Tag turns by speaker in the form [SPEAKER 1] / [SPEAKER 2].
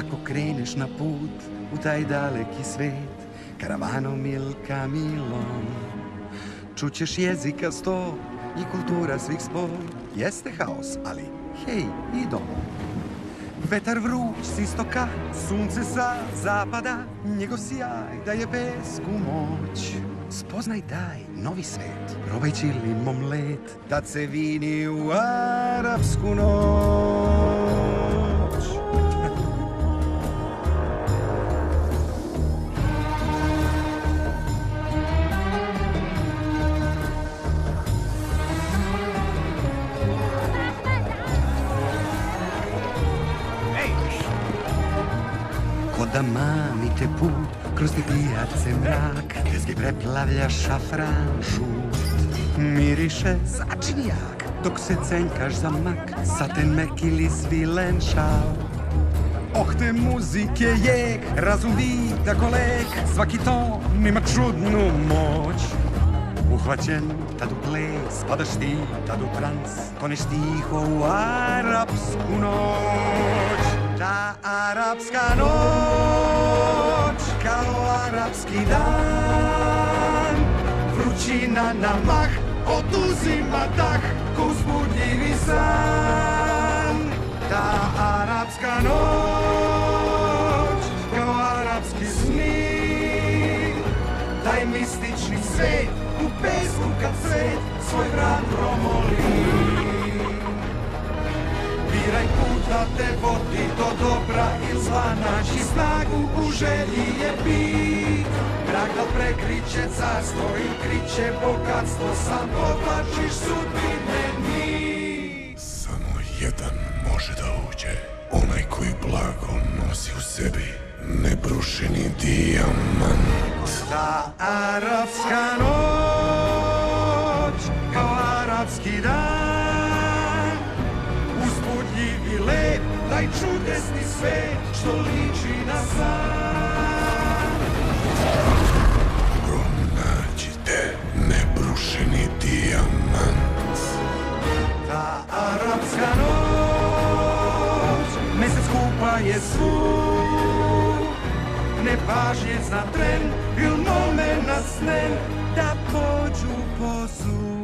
[SPEAKER 1] Ako kreneš na put u taj daleki svet, karavanom ili kamilom, čućeš jezika sto i kultura svih spol. Jeste haos, ali hej, idom. Vetar vruć s istoka, sunce sa zapada, njegov sjaj daje pesku moć. Spoznaj taj novi svet, probaj čilim omlet, tad se vini u arapsku noć. Ko da mamite put kroz te pijace mrak, tezgi preplavlja šafran žut. Miriše začinjak dok se cenkaš za mak, saten mek ili svilen šal. Oh, te muzike jek, razum vita ko lek, svaki ton ima čudnu moć. Uhvaćen tad u ples, padaš ti tad u trans, toneš tiho u arapsku noć. Ta arapska noć, kao arapski dan, vrućina na mah, oduzima dah, ko uzbudljivi san. Ta arapska noć, kao arapski sni, taj mistični svet, u pesku kad svet svoj vrat promoli. Biraj put da te vodi do dobra ili zla, naći snagu u želji je bit. Mrak da prekriće carstvo i kriće bogatstvo, sam povlačiš sudbine mi.
[SPEAKER 2] Samo jedan može da uđe, onaj koji blago nosi u sebi nebrušeni dijamant.
[SPEAKER 1] Ta arapska noć, kao arapski dan, uzbudljivi lep, taj čudesni svet što liči na san.
[SPEAKER 2] Pronađite nebrušeni dijamant.
[SPEAKER 1] Ta arapska noć, mesec kupa je svud, nepažnjec na tren, il moment na snen, da pođu po sud.